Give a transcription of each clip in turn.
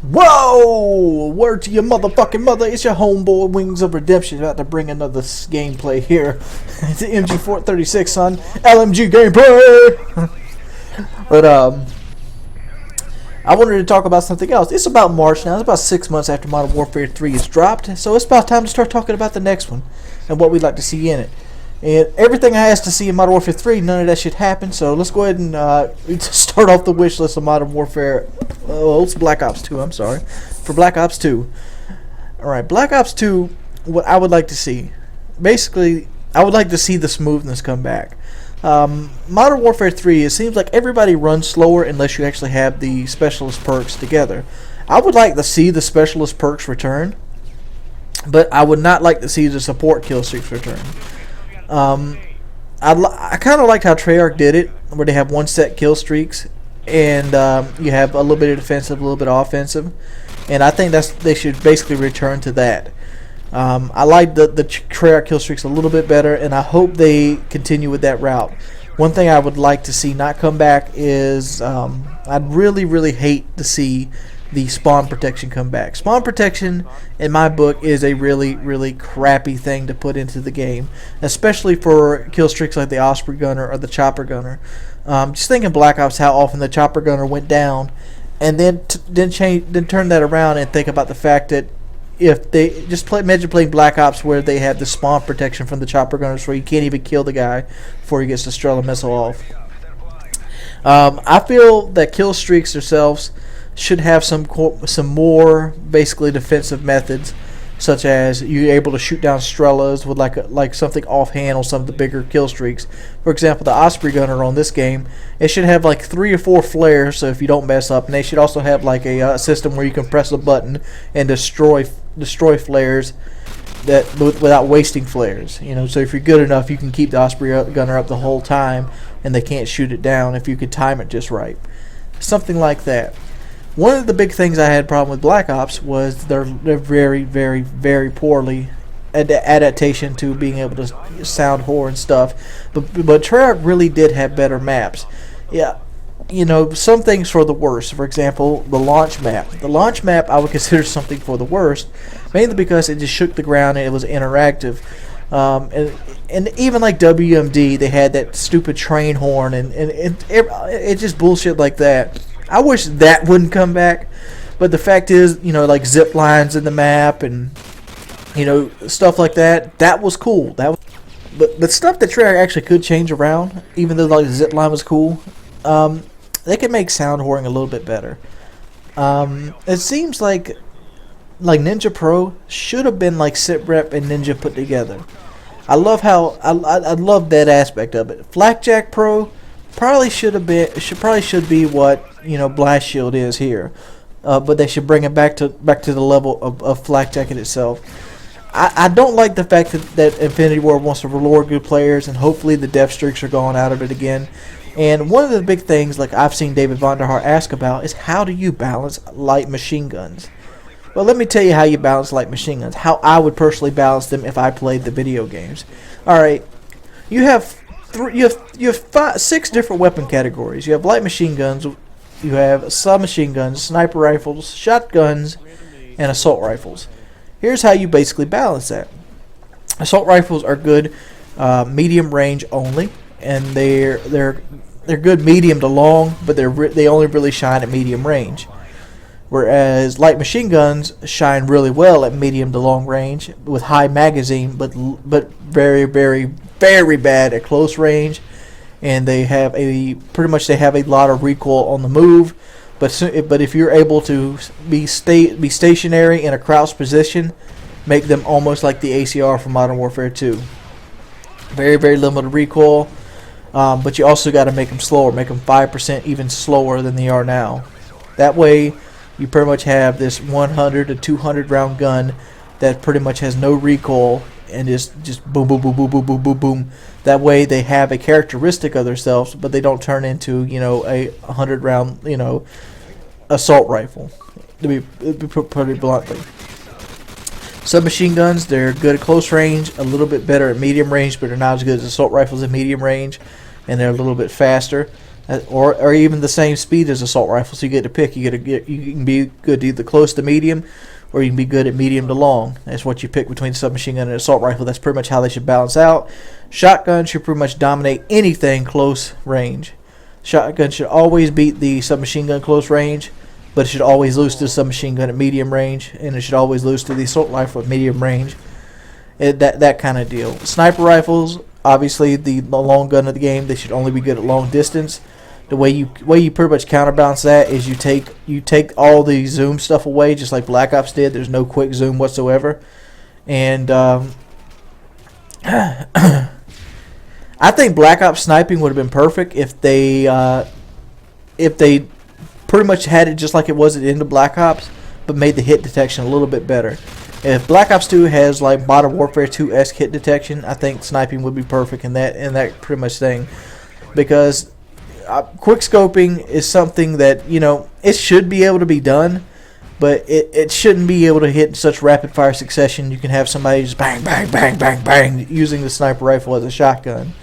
Whoa! Word to your motherfucking mother. It's your homeboy Wings of Redemption about to bring another gameplay here. It's the MG436, son. LMG gameplay! But, I wanted to talk about something else. It's about March now. It's about 6 months after Modern Warfare 3 is dropped. So it's about time to start talking about the next one and what we'd like to see in it. And everything I asked to see in Modern Warfare 3, none of that shit happened. So let's go ahead and start off the wish list of Modern Warfare. Oh, it's Black Ops 2, I'm sorry. For Black Ops 2. Alright, Black Ops 2, what I would like to see. Basically, I would like to see the smoothness come back. Modern Warfare 3, it seems like everybody runs slower unless you actually have the specialist perks together. I would like to see the specialist perks return, but I would not like to see the support kill streaks return. I kind of liked how Treyarch did it, where they have one set kill streaks, and you have a little bit of defensive, a little bit of offensive, and I think they should basically return to that. I like the Treyarch kill streaks a little bit better, and I hope they continue with that route. One thing I would like to see not come back is I'd really hate to see the spawn protection come back. Spawn protection, in my book, is a really crappy thing to put into the game, especially for kill streaks like the Osprey Gunner or the Chopper Gunner. Just think in Black Ops how often the Chopper Gunner went down, and then turn that around and think about the fact that if they imagine playing Black Ops where they have the spawn protection from the Chopper Gunners where you can't even kill the guy before he gets the Strela missile off. I feel that kill streaks themselves should have some more basically defensive methods, such as you're able to shoot down Strelas with like something offhand on some of the bigger kill streaks. For example, the Osprey Gunner on this game, it should have like 3 or 4 flares, so if you don't mess up, and they should also have like a system where you can press a button and destroy flares without wasting flares. You know, so if you're good enough, you can keep the Osprey Gunner up the whole time, and they can't shoot it down if you could time it just right. Something like that. One of the big things I had a problem with Black Ops was their very poorly adaptation to being able to sound whore and stuff. But Treyarch really did have better maps. Yeah, you know, some things for the worst. For example, the launch map. The launch map I would consider something for the worst, mainly because it just shook the ground and it was interactive. And even like WMD, they had that stupid train horn and it just bullshit like that. I wish that wouldn't come back, but the fact is, you know, like zip lines in the map and, you know, stuff like that, that was cool. But stuff that Treyarch actually could change around, even though like the zip line was cool, they could make sound whoring a little bit better. It seems like Ninja Pro should have been like SitRep and Ninja put together. I love how I love that aspect of it. Flakjack Pro probably should be what, you know, Blast Shield is here, but they should bring it back to the level of Flakjack in itself. I don't like the fact that Infinity Ward wants to reward good players, and hopefully the death streaks are gone out of it again. And one of the big things, like I've seen David Vonderhaar ask about, is how do you balance light machine guns? Well, let me tell you how you balance light machine guns. How I would personally balance them if I played the video games. All right, you have 6 different weapon categories. You have light machine guns, you have submachine guns, sniper rifles, shotguns, and assault rifles. Here's how you basically balance that. Assault rifles are good medium range only, and they're good medium to long, but they only really shine at medium range. Whereas light machine guns shine really well at medium to long range with high magazine, but very bad at close range, and they have a lot of recoil on the move. But if you're able to be stationary in a crouched position, make them almost like the ACR from Modern Warfare 2. Very limited recoil, but you also got to make them slower, make them 5% even slower than they are now. That way, you pretty much have this 100 to 200 round gun that pretty much has no recoil and is just boom, boom, boom, boom, boom, boom, boom, boom. That way they have a characteristic of themselves, but they don't turn into, you know, a 100 round, you know, assault rifle, to put it bluntly. Submachine guns, they're good at close range, a little bit better at medium range, but they're not as good as assault rifles at medium range, and they're a little bit faster. or even the same speed as assault rifle. So you get to pick. You can be good either close to medium, or you can be good at medium to long. That's what you pick between submachine gun and assault rifle. That's pretty much how they should balance out. Shotgun should pretty much dominate anything close range. Shotgun should always beat the submachine gun close range, but it should always lose to the submachine gun at medium range, and it should always lose to the assault rifle at medium range. That kind of deal. Sniper rifles, obviously the long gun of the game, they should only be good at long distance. The way you pretty much counterbalance that is you take all the zoom stuff away, just like Black Ops did. There's no quick zoom whatsoever, and I think Black Ops sniping would have been perfect if they pretty much had it just like it was at the end of Black Ops, but made the hit detection a little bit better. If Black Ops 2 has like Modern Warfare 2-esque hit detection, I think sniping would be perfect in that pretty much thing, because quick scoping is something that, you know, it should be able to be done, but it shouldn't be able to hit in such rapid fire succession. You can have somebody just bang, bang, bang, bang, bang using the sniper rifle as a shotgun.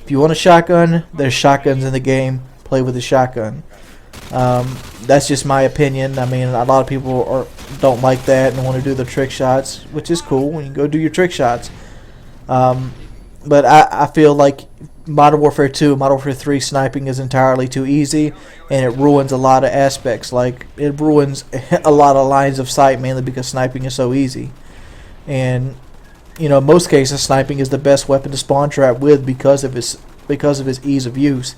If you want a shotgun, there's shotguns in the game. Play with a shotgun. That's just my opinion. I mean, a lot of people don't like that and want to do the trick shots, which is cool. When you go do your trick shots, but I feel like Modern Warfare 2, Modern Warfare 3 sniping is entirely too easy, and it ruins a lot of aspects. Like, it ruins a lot of lines of sight, mainly because sniping is so easy. And, you know, in most cases, sniping is the best weapon to spawn trap with because of its ease of use.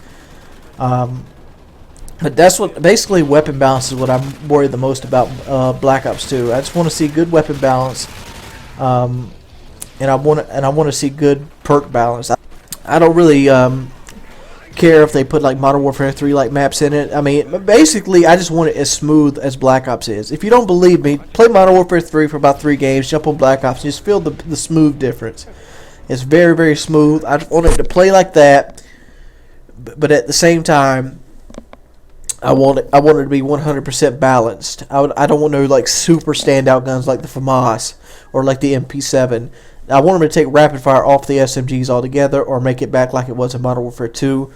But that's what basically weapon balance is what I'm worried the most about Black Ops 2. I just want to see good weapon balance, and I want to see good perk balance. I don't really care if they put like Modern Warfare 3 like maps in it. I mean, basically, I just want it as smooth as Black Ops is. If you don't believe me, play Modern Warfare 3 for about 3 games, jump on Black Ops, and just feel the smooth difference. It's very, very smooth. I just want it to play like that, but at the same time, I want it to be 100% balanced. I don't want no like super standout guns like the FAMAS or like the MP7. I want them to take rapid fire off the SMGs altogether, or make it back like it was in Modern Warfare 2.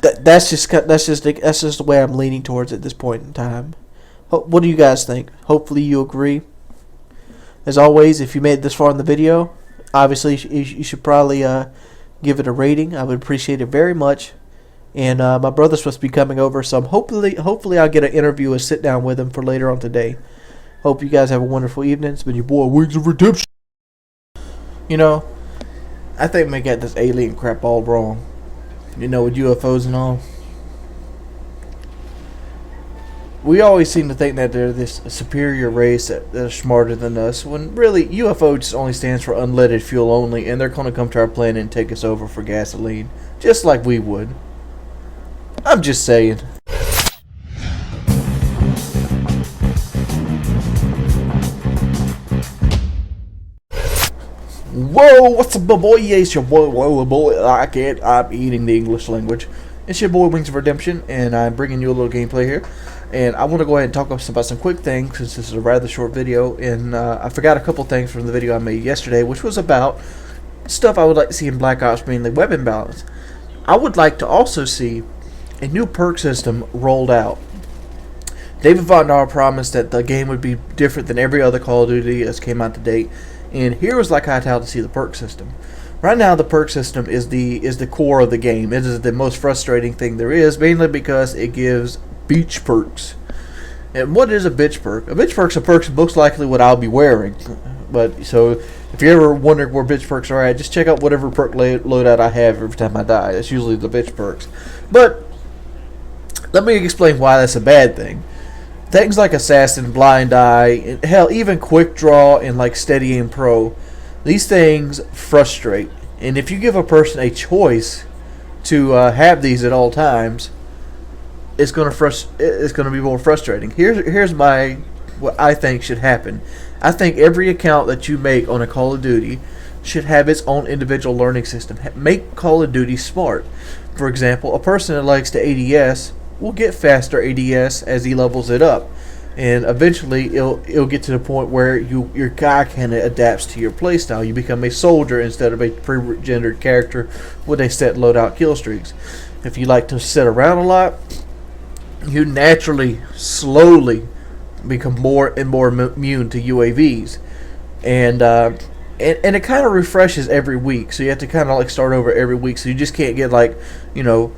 That's just the way I'm leaning towards at this point in time. What do you guys think? Hopefully you agree. As always, if you made it this far in the video, obviously you should probably give it a rating. I would appreciate it very much. And my brother's supposed to be coming over, so hopefully I'll get an interview and sit down with him for later on today. Hope you guys have a wonderful evening. It's been your boy, Wings of Redemption. You know, I think we got this alien crap all wrong. You know, with UFOs and all. We always seem to think that they're this superior race that are smarter than us, when really UFO just only stands for unleaded fuel only, and they're going to come to our planet and take us over for gasoline, just like we would. I'm just saying. Whoa, what's up, boy? Yeah, it's your boy. Whoa, boy. I'm eating the English language. It's your boy, Wings of Redemption, and I'm bringing you a little gameplay here. And I want to go ahead and talk about some quick things, since this is a rather short video. And I forgot a couple things from the video I made yesterday, which was about stuff I would like to see in Black Ops, mainly weapon balance. I would like to also see a new perk system rolled out. David Vaughn promised that the game would be different than every other Call of Duty that's came out to date. And here was like I tell to see the perk system. Right now, the perk system is the core of the game. It is the most frustrating thing there is, mainly because it gives beach perks. And what is a bitch perk? A bitch perk's a perk most likely what I'll be wearing. But so if you're ever wondering where bitch perks are at, just check out whatever perk loadout I have every time I die. It's usually the bitch perks. But let me explain why that's a bad thing. Things like Assassin, Blind Eye, and hell, even Quick Draw and like Steady Aim Pro, these things frustrate. And if you give a person a choice to have these at all times, it's going to be more frustrating. Here's what I think should happen. I think every account that you make on a Call of Duty should have its own individual learning system. Make Call of Duty smart. For example, a person that likes to ADS will get faster ADS as he levels it up. and eventually it'll get to the point where your guy kind of adapts to your playstyle. You become a soldier instead of a pre-rendered character with a set loadout kill streaks. If you like to sit around a lot, you naturally, slowly become more and more immune to UAVs, and it kind of refreshes every week. So you have to kind of like start over every week. So you just can't get like, you know,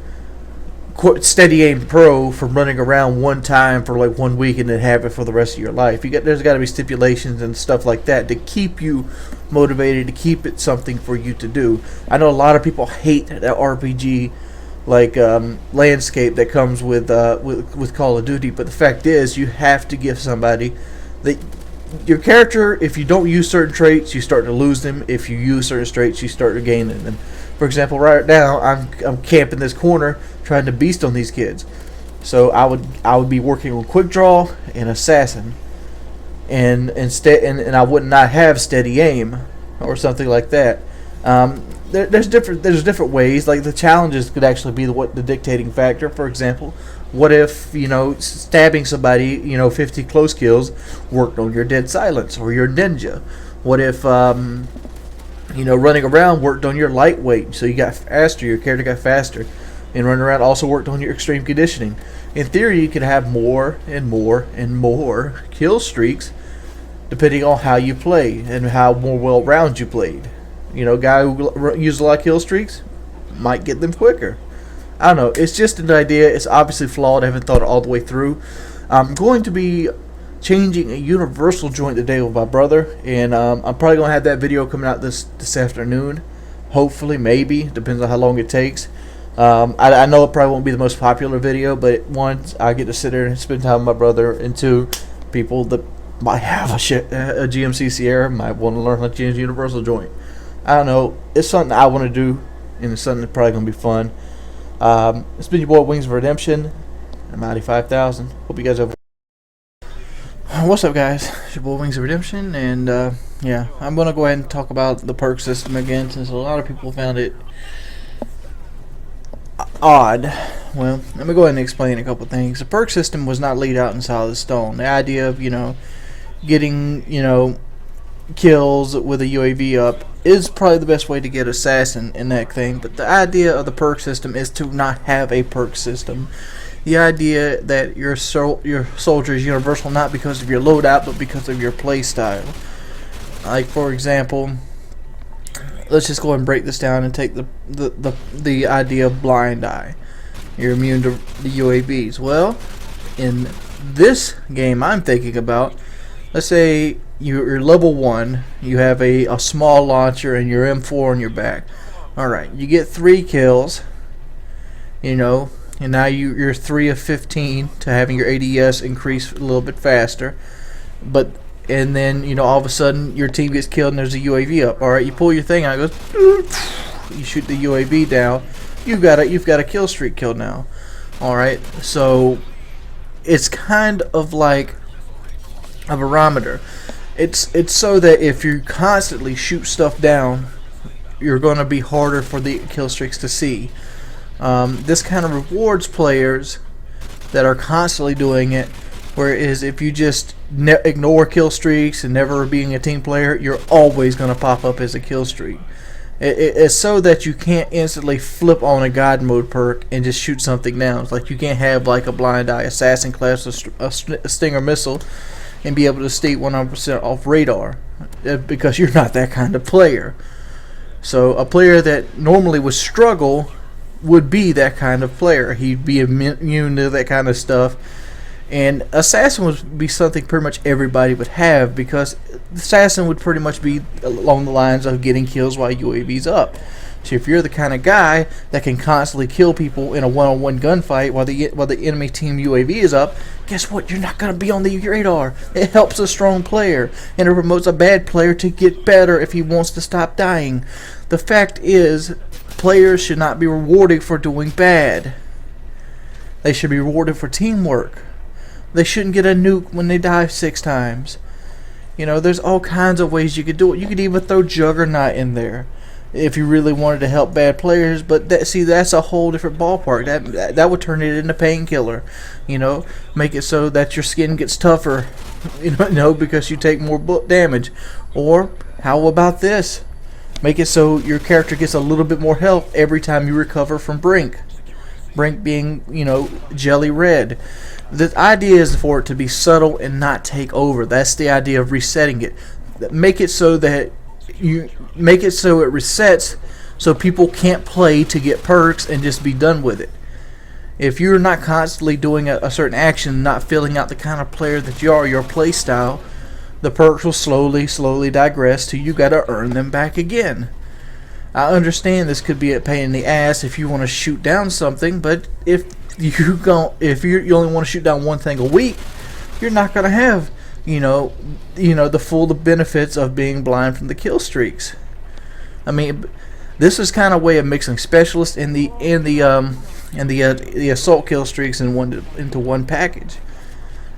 steady aim pro from running around one time for like 1 week and then have it for the rest of your life. There's got to be stipulations and stuff like that to keep you motivated, to keep it something for you to do. I know a lot of people hate that RPG like landscape that comes with Call of Duty, but the fact is you have to give somebody that your character, if you don't use certain traits, you start to lose them. If you use certain traits, you start to gain them. For example, right now I'm camping this corner trying to beast on these kids. So I would be working on quick draw and assassin, and I would not have steady aim or something like that. There's different ways. Like the challenges could actually be the dictating factor. For example, what if, you know, stabbing somebody, you know, 50 close kills worked on your dead silence or your ninja? What if you know, running around worked on your lightweight, so you got faster, your character got faster, and running around also worked on your extreme conditioning. In theory, you could have more and more and more kill streaks depending on how you play and how more well-rounded you played. You know, guy who uses a lot of kill streaks might get them quicker. I don't know. It's just an idea. It's obviously flawed. I haven't thought it all the way through. I'm going to be changing a universal joint today with my brother, and I'm probably going to have that video coming out this afternoon. Hopefully, maybe. Depends on how long it takes. I know it probably won't be the most popular video, but one, I get to sit there and spend time with my brother, and two, people that might have a GMC Sierra might want to learn how to change universal joint. I don't know. It's something I want to do, and it's something that's probably going to be fun. It's been your boy Wings of Redemption. I'm Mighty 5000. Hope you guys have. What's up, guys? It's your boy Wings of Redemption, and yeah, I'm going to go ahead and talk about the perk system again, since a lot of people found it odd. Well, let me go ahead and explain a couple things. The perk system was not laid out in solid stone. The idea of, you know, getting, you know, kills with a UAV up is probably the best way to get assassin in that thing, but the idea of the perk system is to not have a perk system. The idea that your soldier is universal not because of your loadout, but because of your play style. Like, for example, let's just go ahead and break this down and take the idea of blind eye. You're immune to the UAVs. Well, in this game I'm thinking about, let's say you're level 1, you have a small launcher and your M4 on your back. Alright, you get 3 kills, you know, and now you're 3 of 15 to having your ADS increase a little bit faster. And then, you know, all of a sudden your team gets killed and there's a UAV up. Alright, you pull your thing out, it goes, you shoot the UAV down, you've got a kill streak kill now. Alright, so it's kind of like a barometer. It's so that if you constantly shoot stuff down, you're going to be harder for the kill streaks to see. This kind of rewards players that are constantly doing it, whereas if you just ignore kill streaks and never being a team player, you're always going to pop up as a kill streak. It's so that you can't instantly flip on a God mode perk and just shoot something down. It's like you can't have like a blind eye assassin class, a stinger missile, and be able to stay 100% off radar, because you're not that kind of player. So a player that normally would struggle would be that kind of player. He'd be immune to that kind of stuff. And assassin would be something pretty much everybody would have, because assassin would pretty much be along the lines of getting kills while UAV's up. So if you're the kind of guy that can constantly kill people in a one-on-one gunfight while the enemy team UAV is up, guess what? You're not going to be on the radar. It helps a strong player, and it promotes a bad player to get better if he wants to stop dying. The fact is, players should not be rewarded for doing bad. They should be rewarded for teamwork. They shouldn't get a nuke when they die 6 times. You know, there's all kinds of ways you could do it. You could even throw Juggernaut in there. if you really wanted to help bad players. But that's a whole different ballpark. That would turn it into painkiller. Make it so that your skin gets tougher, because you take more damage. Or how about this? Make it so your character gets a little bit more health every time you recover from Brink. Brink being, jelly red. The idea is for it to be subtle and not take over. That's the idea of resetting it. Make it so that it resets so people can't play to get perks and just be done with it. If you're not constantly doing a certain action, not filling out the kind of player that you are, your play style, the perks will slowly digress till you got to earn them back again. I understand this could be a pain in the ass if you want to shoot down something, but if you only want to shoot down one thing a week, you're not going to have the full benefits of being blind from the kill streaks. I mean, this is kind of a way of mixing specialists and the assault kill streaks into one package.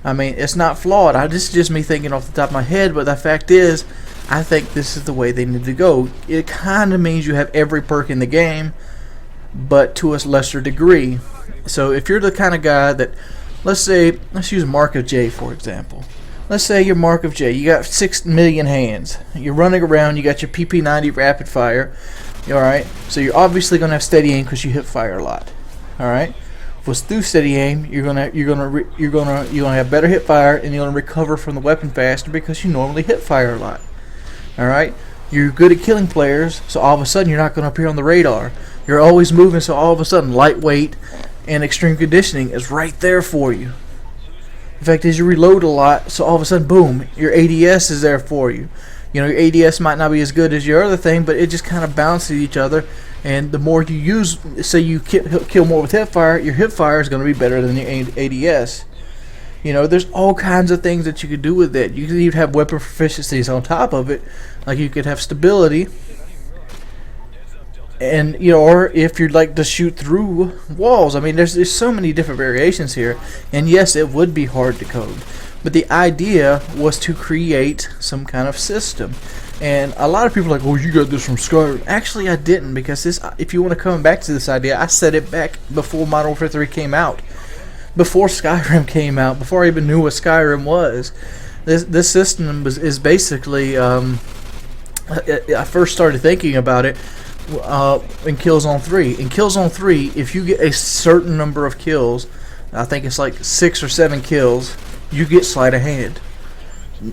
I mean, it's not flawed. This is just me thinking off the top of my head, but the fact is, I think this is the way they need to go. It kind of means you have every perk in the game, but to a lesser degree. So if you're the kind of guy that, let's use Mark of J for example. Let's say you're Mark of J. You got 6 million hands. You're running around. You got your pp.3 rapid fire. All right. So you're obviously gonna have steady aim because you hip fire a lot. All right. With through steady aim, you're gonna have better hip fire, and you're gonna recover from the weapon faster because you normally hip fire a lot. All right. You're good at killing players, so all of a sudden you're not gonna appear on the radar. You're always moving, so all of a sudden lightweight and extreme conditioning is right there for you. The fact is, you reload a lot, so all of a sudden, boom, your ADS is there for you. Your ADS might not be as good as your other thing, but it just kind of balances each other. And the more you use, say you kill more with hip fire, your hip fire is going to be better than your ADS. There's all kinds of things that you could do with it. You could even have weapon proficiencies on top of it, like you could have stability. And or if you'd like to shoot through walls, I mean, there's so many different variations here. And yes, it would be hard to code, but the idea was to create some kind of system. And a lot of people are like, "Oh, you got this from Skyrim." Actually, I didn't, because this, if you want to come back to this idea, I set it back before Modern Warfare 3 came out, before Skyrim came out, before I even knew what Skyrim was. This system is basically. I first started thinking about it. In Killzone 3. In Killzone 3, if you get a certain number of kills, I think it's like 6 or 7 kills, you get sleight of hand.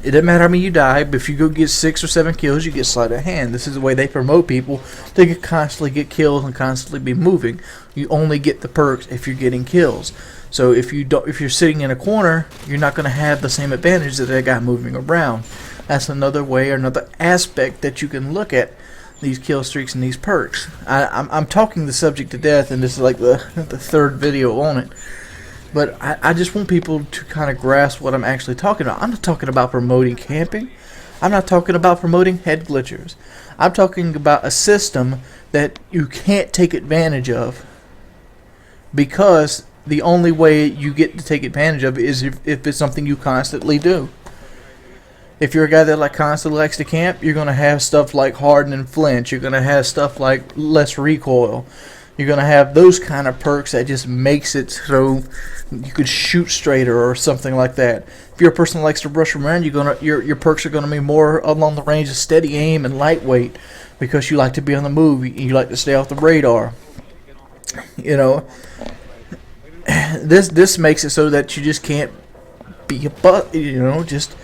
It doesn't matter how many you die, but if you go get 6 or 7 kills, you get sleight of hand. This is the way they promote people to constantly get kills and constantly be moving. You only get the perks if you're getting kills. So if you're sitting in a corner, you're not going to have the same advantage that that guy moving around. That's another way or another aspect that you can look at these kill streaks and these perks. I'm talking the subject to death, and this is like the third video on it. But I just want people to kind of grasp what I'm actually talking about. I'm not talking about promoting camping. I'm not talking about promoting head glitchers. I'm talking about a system that you can't take advantage of, because the only way you get to take advantage of it is if it's something you constantly do. If you're a guy that constantly likes to camp, you're going to have stuff like harden and flinch. You're going to have stuff like less recoil. You're going to have those kind of perks that just makes it so you could shoot straighter or something like that. If you're a person that likes to rush around, your perks are going to be more along the range of steady aim and lightweight, because you like to be on the move. You like to stay off the radar. This makes it so that you just can't be just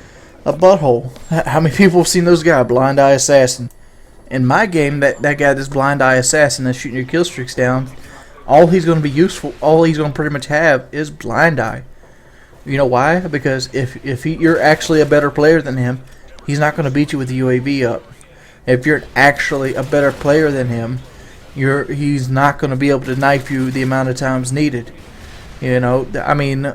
a butthole. How many people have seen those guys, blind eye assassin? In my game, that guy, this blind eye assassin that's shooting your kill streaks down, all he's going to be useful, all he's going to pretty much have is blind eye. You know why? Because if you're actually a better player than him, he's not going to beat you with the UAV up. If you're actually a better player than him, he's not going to be able to knife you the amount of times needed. I mean,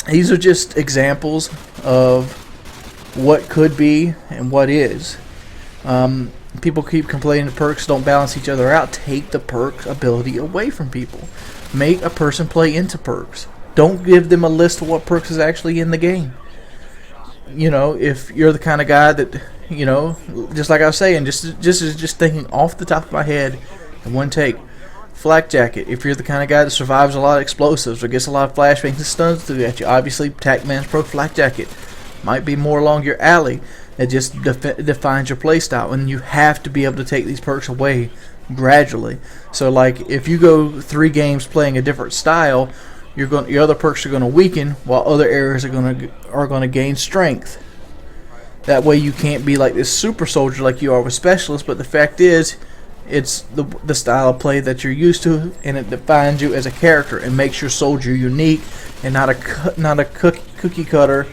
these are just examples of what could be and what is. People keep complaining the perks don't balance each other out. Take the perks ability away from people. Make a person play into perks. Don't give them a list of what perks is actually in the game. If you're the kind of guy that, you know, just like I was saying, just thinking off the top of my head in one take. Flak jacket. If you're the kind of guy that survives a lot of explosives or gets a lot of flashbangs and stuns through at you, obviously TacMan's Pro Flak jacket might be more along your alley. It just defines your playstyle, and you have to be able to take these perks away gradually. So, like, if you go 3 games playing a different style, your other perks are going to weaken, while other areas are going to gain strength. That way, you can't be like this super soldier like you are with specialists. But the fact is, it's the style of play that you're used to, and it defines you as a character and makes your soldier unique and not a cookie cutter,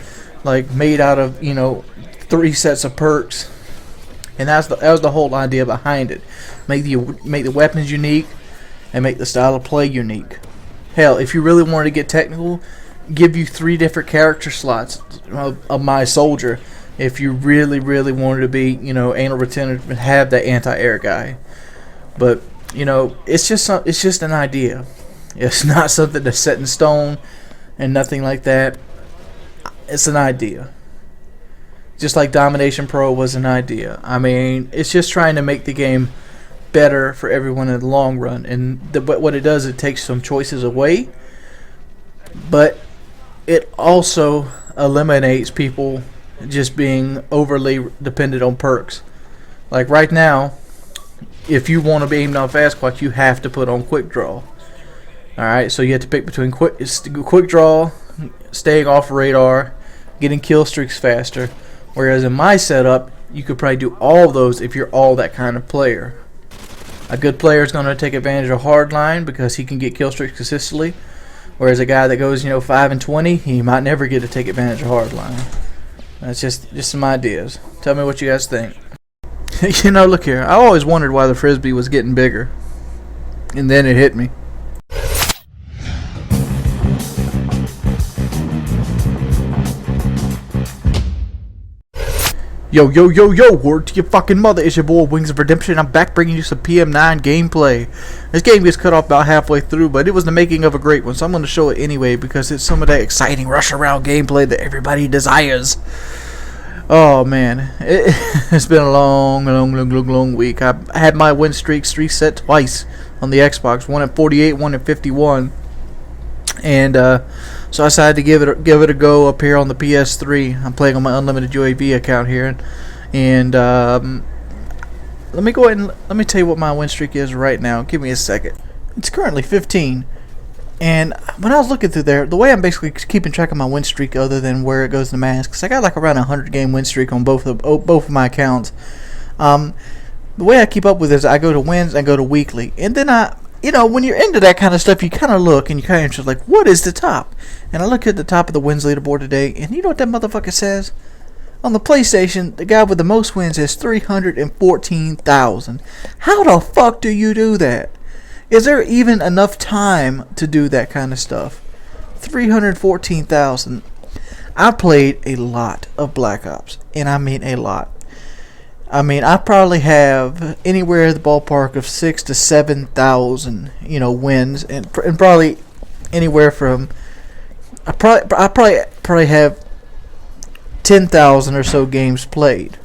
like made out of 3 sets of perks. And that was the whole idea behind it. Make the weapons unique and make the style of play unique. Hell, if you really wanted to get technical, give you 3 different character slots of my soldier. If you really wanted to be anal retentive and have that anti-air guy. But it's just an idea. It's not something that's set in stone and nothing like that. It's an idea. Just like Domination Pro was an idea. I mean, it's just trying to make the game better for everyone in the long run. And what it does, it takes some choices away, but it also eliminates people just being overly dependent on perks. Like right now, if you want to be aimed on fast quack, you have to put on quick draw. Alright, so you have to pick between quick draw, staying off radar, getting kill streaks faster. Whereas in my setup, you could probably do all of those if you're all that kind of player. A good player is going to take advantage of hardline because he can get kill streaks consistently. Whereas a guy that goes 5 and 20, he might never get to take advantage of hardline. That's just some ideas. Tell me what you guys think. Look here. I always wondered why the Frisbee was getting bigger. And then it hit me. Yo, word to your fucking mother. It's your boy Wings of Redemption. I'm back bringing you some PM9 gameplay. This game gets cut off about halfway through, but it was the making of a great one, so I'm going to show it anyway because it's some of that exciting rush around gameplay that everybody desires. Oh man, it's been a long week. I had my win streaks reset twice on the Xbox, one at 48, one at 51, and so I decided to give it a go up here on the PS3. I'm playing on my unlimited UAV account here, and let me go ahead and let me tell you what my win streak is right now. Give me a second. It's currently 15. And when I was looking through there, the way I'm basically keeping track of my win streak, other than where it goes in the mask, because I got like around a 100-game win streak on both of my accounts. The way I keep up with it is I go to wins and go to weekly, and then when you're into that kind of stuff, you kind of look and you kind of just like, what is the top? And I look at the top of the wins leaderboard today, and you know what that motherfucker says? On the PlayStation, the guy with the most wins has 314,000. How the fuck do you do that? Is there even enough time to do that kind of stuff? 314,000. I played a lot of Black Ops, and I mean a lot. I mean, I probably have anywhere in the ballpark of 6,000 to 7,000, wins, and probably anywhere from I probably have 10,000 or so games played.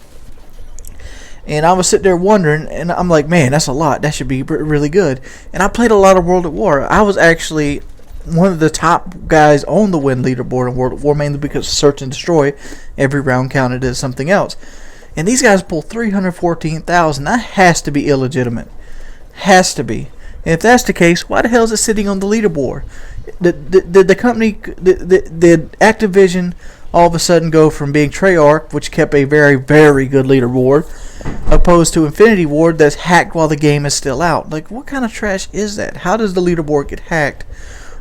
And I was sitting there wondering, and I'm like, man, that's a lot. That should be really good. And I played a lot of World at War. I was actually one of the top guys on the win leaderboard in World at War, mainly because search and destroy, every round counted as something else. And these guys pulled 314,000. That has to be illegitimate. Has to be. And if that's the case, why the hell is it sitting on the leaderboard? The company, the Activision, all of a sudden go from being Treyarch, which kept a very, very good leaderboard, opposed to Infinity Ward that's hacked while the game is still out. Like, what kind of trash is that? How does the leaderboard get hacked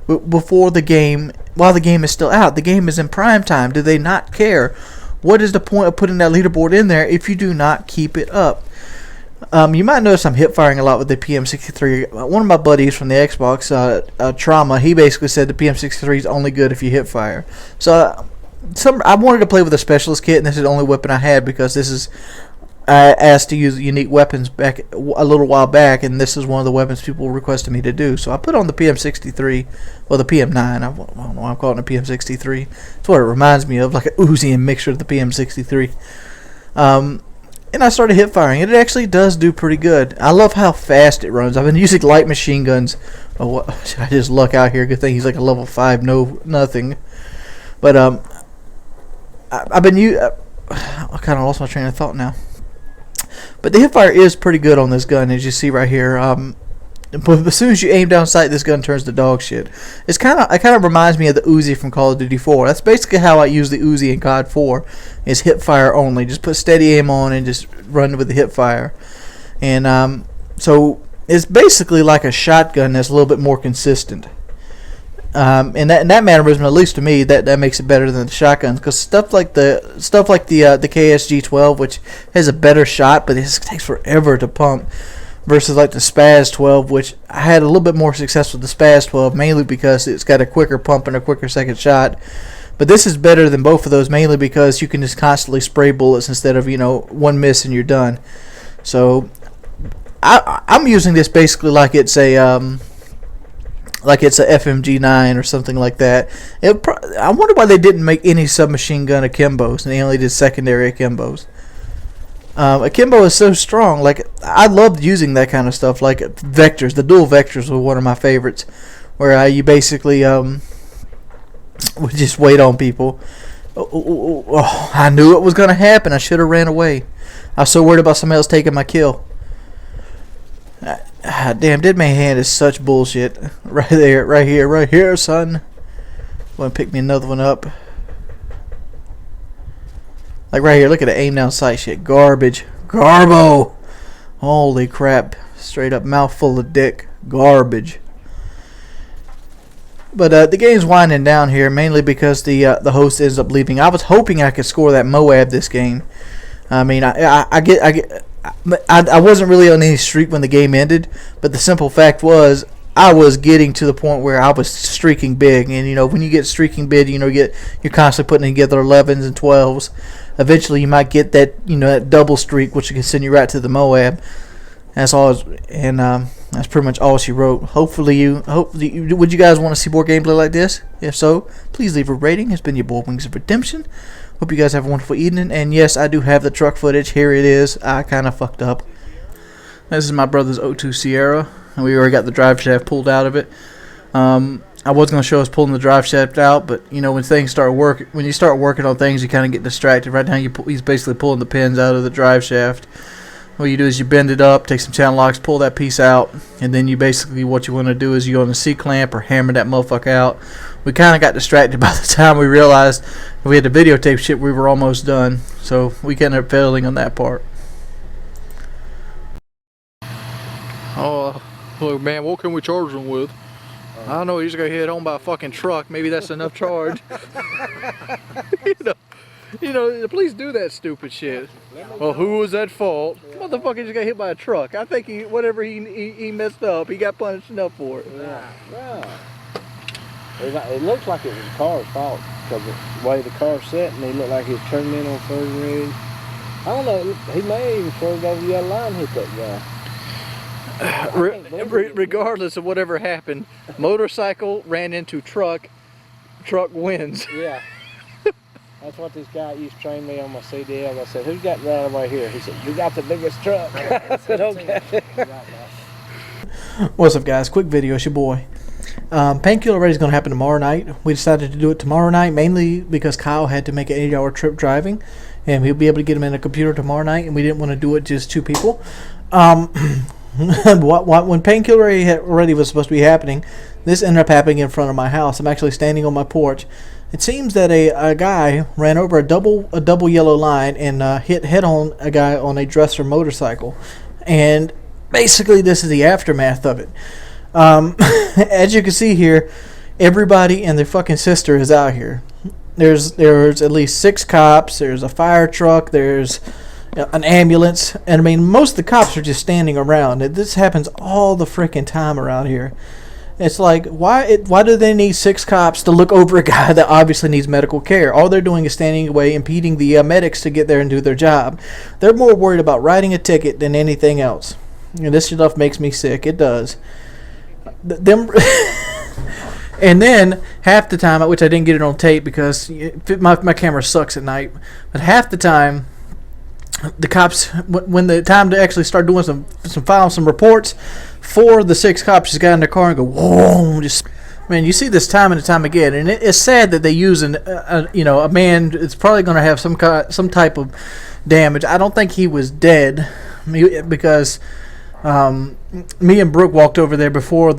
before the game, while the game is still out? The game is in prime time. Do they not care? What is the point of putting that leaderboard in there if you do not keep it up? You might notice I'm hip firing a lot with the PM63. One of my buddies from the Xbox, Trauma, he basically said the PM63 is only good if you hip fire. So I wanted to play with a specialist kit, and this is the only weapon I had because I asked to use unique weapons back a little while back, and this is one of the weapons people requested me to do. So I put on the PM63, well, the PM9. I don't know why I'm calling it PM63. It's what it reminds me of, like an Uzi and mixture of the PM63. and I started hip firing. It actually does do pretty good. I love how fast it runs. I've been using light machine guns. Oh, what? I just luck out here. Good thing he's like a level 5, nothing. But I've been I kind of lost my train of thought now. But the hip fire is pretty good on this gun, as you see right here. But as soon as you aim down sight, this gun turns to dog shit. It kind of reminds me of the Uzi from Call of Duty 4. That's basically how I use the Uzi in COD 4, is hip fire only. Just put steady aim on and just run with the hip fire. And so it's basically like a shotgun that's a little bit more consistent. And that mannerism, at least to me, that makes it better than the shotguns. Because stuff like the KSG-12, which has a better shot, but it just takes forever to pump. Versus like the Spaz 12, which I had a little bit more success with the Spaz 12, mainly because it's got a quicker pump and a quicker second shot. But this is better than both of those, mainly because you can just constantly spray bullets instead of, one miss and you're done. So I'm using this basically like it's a FMG9 or something like that. I wonder why they didn't make any submachine gun akimbos and they only did secondary akimbos. Akimbo is so strong. Like, I loved using that kind of stuff. Like vectors, the dual vectors were one of my favorites, where you basically would just wait on people. Oh, I knew it was gonna happen. I should have ran away. I was so worried about somebody else taking my kill. Damn, Dead Man Hand is such bullshit. Right there, right here, son. Want to pick me another one up? Like right here, look at the aim down sight shit. Garbage. Garbo. Holy crap. Straight up mouthful of dick. Garbage. But the game's winding down here, mainly because the host ends up leaving. I was hoping I could score that Moab this game. I mean, I wasn't really on any streak when the game ended, but the simple fact was I was getting to the point where I was streaking big, and when you get streaking big, you're constantly putting together 11s and 12s. Eventually, you might get that that double streak, which can send you right to the Moab. That's all, and that's pretty much all she wrote. Hopefully, would you guys want to see more gameplay like this? If so, please leave a rating. It's been your boy Wings of Redemption. Hope you guys have a wonderful evening. And yes, I do have the truck footage. Here it is. I kind of fucked up. This is my brother's 02 Sierra. And we already got the drive shaft pulled out of it. I was going to show us pulling the drive shaft out, but when you start working on things, you kind of get distracted. Right now, he's basically pulling the pins out of the drive shaft. What you do is you bend it up, take some channel locks, pull that piece out, and then what you want to do is you go on the C-clamp or hammer that motherfucker out. We kind of got distracted by the time we realized if we had to videotape shit, we were almost done. So we ended up failing on that part. Oh, look, man, what can we charge them with? I don't know, he's gonna get hit on by a fucking truck. Maybe that's enough charge. The police do that stupid shit. Well, who was at fault? Motherfucker just got hit by a truck. I think whatever he messed up, he got punished enough for it. Yeah. It looks like it was the car's fault because the way the car's set, and he looked like he was turning in on first rig. I don't know. He may even swerved over the yellow line and hit that guy. Regardless of whatever happened, motorcycle ran into truck wins. Yeah. That's what this guy used to train me on my CDL. I said, who's got the right away here? He said, you got the biggest truck. I said, okay. What's up, guys? Quick video. It's your boy. Painkiller Ready is going to happen tomorrow night. We decided to do it tomorrow night mainly because Kyle had to make an 8-hour trip driving, and we'll be able to get him in a computer tomorrow night, and we didn't want to do it just 2 people. When Painkiller Ready was supposed to be happening, this ended up happening in front of my house. I'm actually standing on my porch. It seems that a guy ran over a double yellow line and hit head-on a guy on a dresser motorcycle. And basically this is the aftermath of it. As you can see here, everybody and their fucking sister is out here. There's at least 6 cops, there's a fire truck, there's an ambulance, and I mean most of the cops are just standing around. This happens all the freaking time around here. It's like, why do they need 6 cops to look over a guy that obviously needs medical care? All they're doing is standing away, impeding the medics to get there and do their job. They're more worried about writing a ticket than anything else. This stuff makes me sick. It does. And then half the time, which I didn't get it on tape because my camera sucks at night, but half the time the cops, when the time to actually start doing some reports, 4 of the 6 cops just got in their car and go, whoa, just, man, you see this time and time again, and it's sad that they use a man. It's probably going to have some type of damage. I don't think he was dead, because me and Brooke walked over there before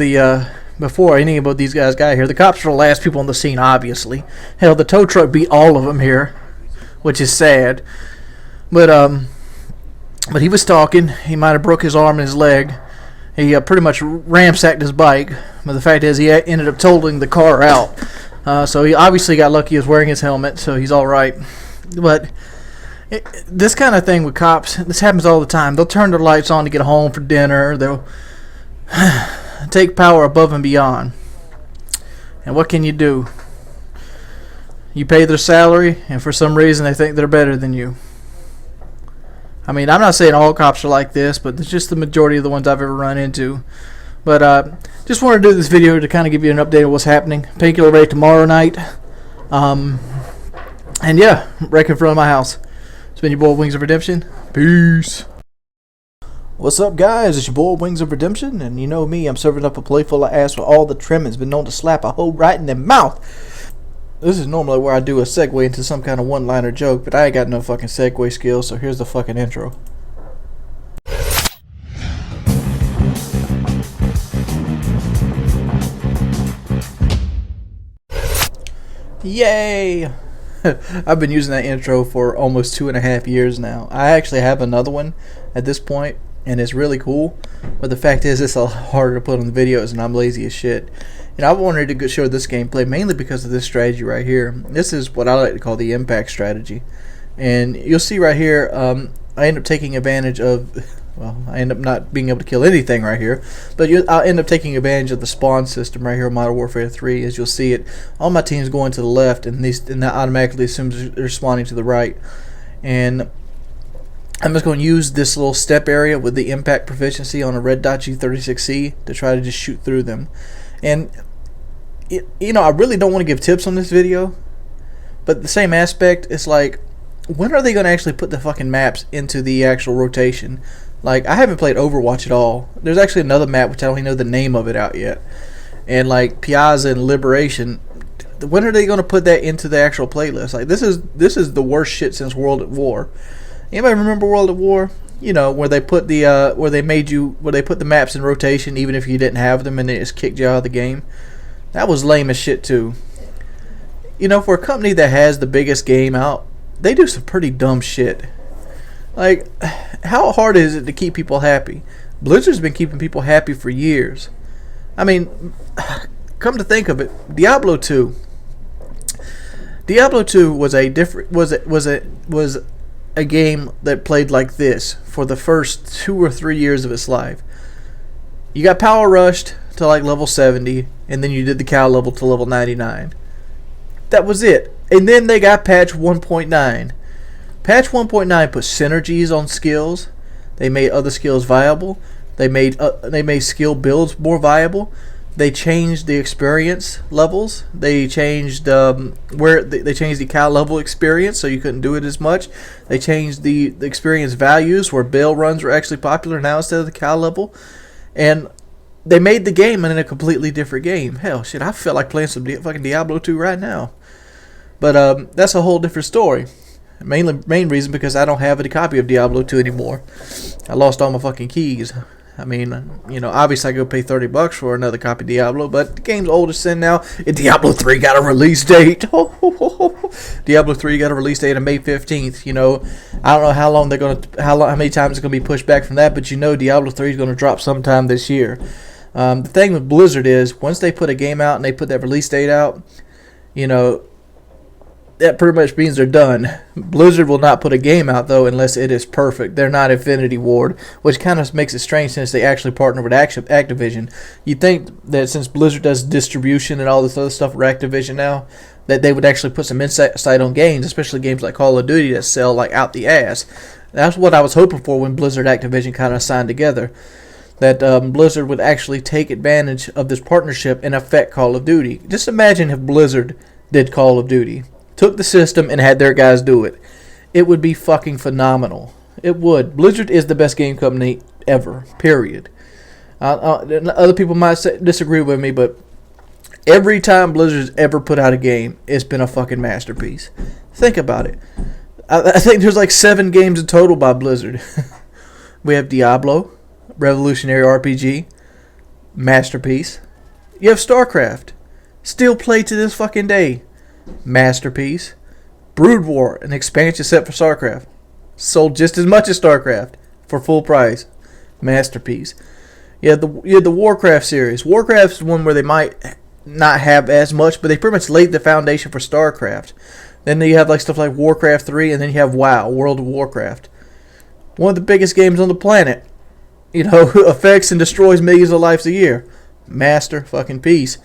any of these guys got here. The cops were the last people on the scene, obviously. Hell, the tow truck beat all of them here, which is sad. But he was talking. He might have broke his arm and his leg. He pretty much ramsacked his bike. But the fact is, he ended up totaling the car out. So he obviously got lucky. He was wearing his helmet, so he's all right. But this kind of thing with cops, this happens all the time. They'll turn their lights on to get home for dinner. They'll take power above and beyond. And what can you do? You pay their salary, and for some reason they think they're better than you. I mean, I'm not saying all cops are like this, but it's just the majority of the ones I've ever run into. But just wanted to do this video to kind of give you an update of what's happening. Painkiller Day tomorrow night. And yeah, right in front of my house. It's been your boy Wings of Redemption. Peace. What's up, guys? It's your boy Wings of Redemption, and you know me, I'm serving up a plate full of ass with all the trimmings. Been known to slap a hoe right in the mouth. This is normally where I do a segue into some kind of one-liner joke, but I ain't got no fucking segue skills, so here's the fucking intro. Yay! I've been using that intro for almost 2.5 years now. I actually have another one at this point, and it's really cool, but the fact is it's a lot harder to put on the videos, and I'm lazy as shit. And I wanted to show this gameplay mainly because of this strategy right here. This is what I like to call the impact strategy. And you'll see right here, I end up taking advantage of, well, I end up not being able to kill anything right here, but I'll end up taking advantage of the spawn system right here in Modern Warfare 3. As you'll see it, all my team's going to the left, and that automatically assumes they're spawning to the right. And I'm just going to use this little step area with the impact proficiency on a red dot G36C to try to just shoot through them. And you know, I really don't want to give tips on this video, but the same aspect, it's like, when are they going to actually put the fucking maps into the actual rotation? Like, I haven't played Overwatch at all. There's actually another map which I don't even know the name of it out yet, and like Piazza and Liberation, when are they going to put that into the actual playlist? Like, this is the worst shit since World at War. Anybody remember World at War? You know, where they put the where they put the maps in rotation even if you didn't have them, and they just kicked you out of the game. That was lame as shit too. You know, for a company that has the biggest game out, they do some pretty dumb shit. Like, how hard is it to keep people happy? Blizzard's been keeping people happy for years. I mean, come to think of it, Diablo 2 was a game that played like this for the first 2 or 3 years of its life. You got power rushed to like level 70, and then you did the cow level to level 99. That was it. And then they got patch 1.9. Patch 1.9 put synergies on skills. They made other skills viable. They made skill builds more viable. They changed the experience levels. They changed they changed the cow level experience, so you couldn't do it as much. They changed the experience values, where bail runs were actually popular now instead of the cow level, and they made the game in a completely different game. Hell, shit, I feel like playing some fucking Diablo 2 right now. But that's a whole different story. Main reason because I don't have a copy of Diablo 2 anymore. I lost all my fucking keys. I mean, you know, obviously I go pay $30 for another copy of Diablo, but the game's old as sin now. And Diablo 3 got a release date. Diablo 3 got a release date of May 15th. You know, I don't know how long how many times it's gonna be pushed back from that, but you know, Diablo 3 is gonna drop sometime this year. The thing with Blizzard is, once they put a game out and they put that release date out, you know, that pretty much means they're done. Blizzard will not put a game out, though, unless it is perfect. They're not Infinity Ward, which kind of makes it strange since they actually partner with Activision. You'd think that since Blizzard does distribution and all this other stuff for Activision now, that they would actually put some insight on games, especially games like Call of Duty that sell like out the ass. That's what I was hoping for when Blizzard Activision kind of signed together. That Blizzard would actually take advantage of this partnership and affect Call of Duty. Just imagine if Blizzard did Call of Duty. Took the system and had their guys do it. It would be fucking phenomenal. It would. Blizzard is the best game company ever. Period. Other people might disagree with me, but every time Blizzard's ever put out a game, it's been a fucking masterpiece. Think about it. I think there's like 7 games in total by Blizzard. We have Diablo, revolutionary RPG, masterpiece. You have StarCraft, still played to this fucking day, masterpiece. Brood War, an expansion set for StarCraft, sold just as much as StarCraft for full price, masterpiece. You had the Warcraft series. Warcraft's one where they might not have as much, but they pretty much laid the foundation for StarCraft. Then you have like stuff like Warcraft 3, and then you have WoW, World of Warcraft. One of the biggest games on the planet. You know, affects and destroys millions of lives a year. Master fucking piece.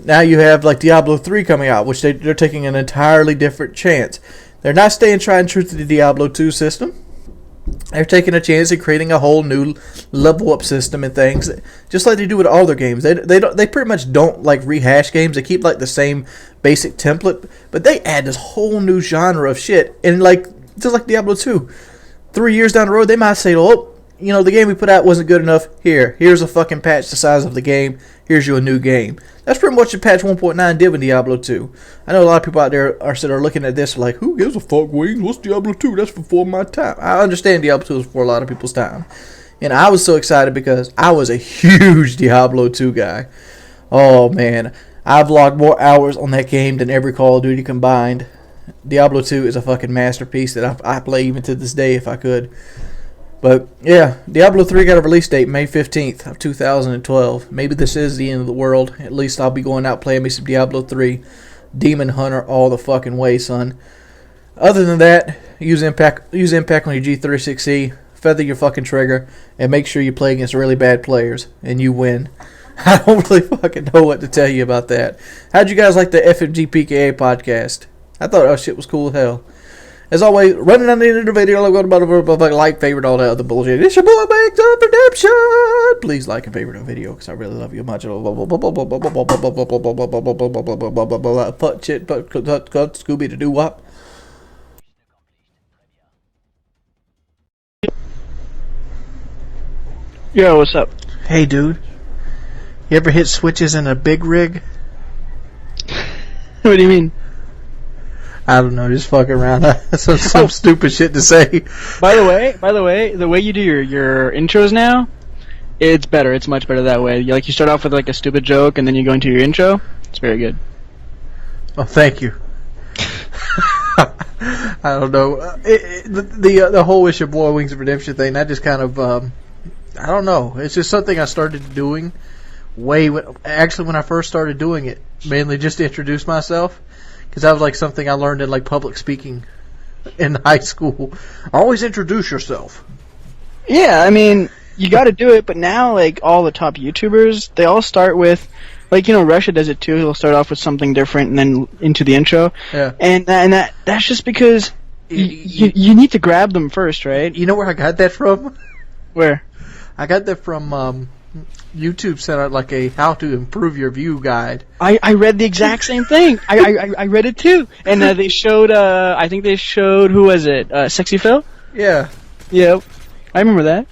Now you have like Diablo 3 coming out, which they're taking an entirely different chance. They're not staying tried and true to the Diablo 2 system. They're taking a chance at creating a whole new level up system and things, just like they do with all their games. They pretty much don't like rehash games. They keep like the same basic template, but they add this whole new genre of shit. And like just like Diablo 2, 3 years down the road, they might say, "Oh, you know, the game we put out wasn't good enough. Here's a fucking patch the size of the game. Here's you a new game." That's pretty much what patch 1.9 did with Diablo 2. I know a lot of people out there are looking at this like, who gives a fuck, Wings? What's Diablo 2? That's before my time. I understand Diablo 2 is before a lot of people's time. And I was so excited because I was a huge Diablo 2 guy. Oh, man. I've logged more hours on that game than every Call of Duty combined. Diablo 2 is a fucking masterpiece that I play even to this day if I could. But, yeah, Diablo 3 got a release date, May 15th of 2012. Maybe this is the end of the world. At least I'll be going out playing me some Diablo 3. Demon Hunter all the fucking way, son. Other than that, use impact on your G36E, feather your fucking trigger, and make sure you play against really bad players, and you win. I don't really fucking know what to tell you about that. How'd you guys like the FMG PKA podcast? I thought that shit was cool as hell. As always, running on the end of the video, like, favorite, all that other bullshit. It's your boy, Wings of Redemption. Please like and favorite the video, because I really love you much. Put shit, put Scooby to do what? Yo, what's up? Hey, dude. You ever hit switches in a big rig? What do you mean? I don't know, just fucking around. some stupid shit to say. By the way, the way you do your intros now, it's better. It's much better that way. You start off with like a stupid joke, and then you go into your intro. It's very good. Oh, thank you. I don't know. The whole "It's Your Boy Wings of Redemption" thing, that just kind of, I don't know. It's just something I started doing when I first started doing it, mainly just to introduce myself. Because that was like something I learned in like public speaking in high school. Always introduce yourself. Yeah, I mean, you got to do it. But now, like all the top YouTubers, they all start with, like Russia does it too. He'll start off with something different and then into the intro. Yeah. And that's just because you need to grab them first, right? You know where I got that from? Where? I got that from YouTube sent out like a how to improve your view guide. I read the exact same thing. I read it too. And they showed, I think they showed, who was it? Sexy Phil? Yeah. Yep. I remember that.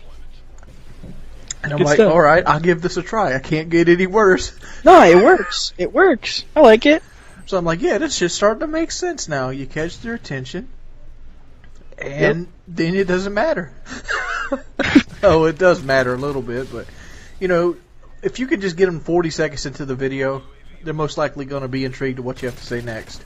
And I'm like, alright, I'll give this a try. I can't get any worse. No, it works. It works. I like it. So I'm like, yeah, this shit's starting to make sense now. You catch their attention, and then it doesn't matter. Oh, it does matter a little bit, but if you could just get them 40 seconds into the video, they're most likely going to be intrigued to what you have to say next.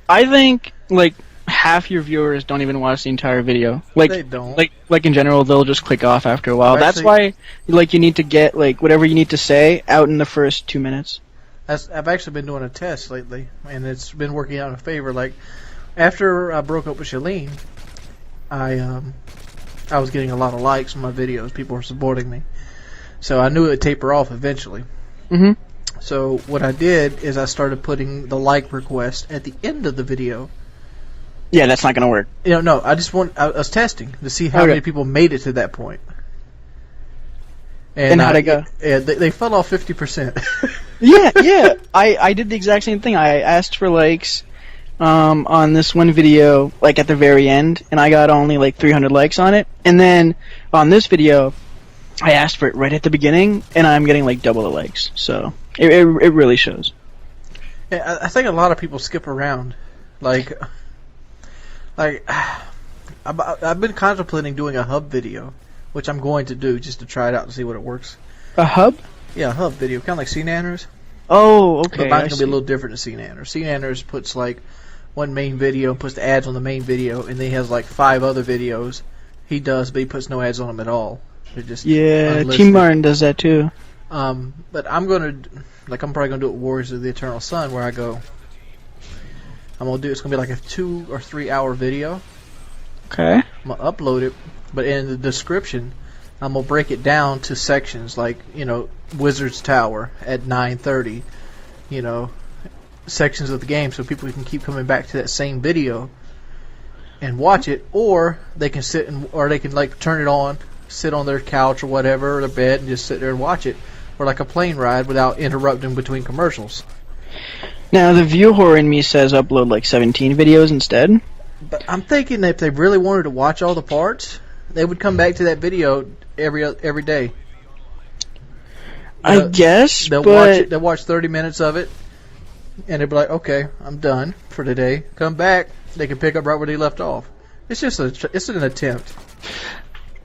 I think, like, half your viewers don't even watch the entire video. Like, they don't. Like in general, they'll just click off after a while. That's why, like, you need to get, like, whatever you need to say out in the first 2 minutes. I've actually been doing a test lately, and it's been working out in favor. Like, after I broke up with Shalene, I was getting a lot of likes on my videos. People were supporting me. So I knew it would taper off eventually. Mm-hmm. So what I did is I started putting the like request at the end of the video. Yeah, that's not going to work. No, I was testing to see how many people made it to that point. And how'd it go? Yeah, they fell off 50%. yeah. I did the exact same thing. I asked for likes, on this one video, like at the very end, and I got only like 300 likes on it. And then on this video, I asked for it right at the beginning, and I'm getting like double the likes. So it really shows. Yeah, I think a lot of people skip around. Like I've been contemplating doing a hub video, which I'm going to do just to try it out and see what it works. A hub? Yeah, a hub video, kind of like CNanners. Oh, okay. But mine's going to be a little different than CNanners. CNanners puts like one main video and puts the ads on the main video, and then he has like 5 other videos he does, but he puts no ads on them at all. They're just Team Martin does that too. But I'm probably gonna do it Warriors of the Eternal Sun, where I go. It's gonna be like a 2 or 3 hour video. Okay. I'm gonna upload it, but in the description, I'm gonna break it down to sections, like Wizard's Tower at 9:30. Sections of the game, so people can keep coming back to that same video and watch it, or they can like turn it on, sit on their couch or whatever, or their bed, and just sit there and watch it, or like a plane ride without interrupting between commercials. Now the view whore in me says upload like 17 videos instead. But I'm thinking that if they really wanted to watch all the parts, they would come back to that video every day. I guess, they'll watch 30 minutes of it, and they'll be like, okay, I'm done for today. Come back, they can pick up right where they left off. It's just it's an attempt.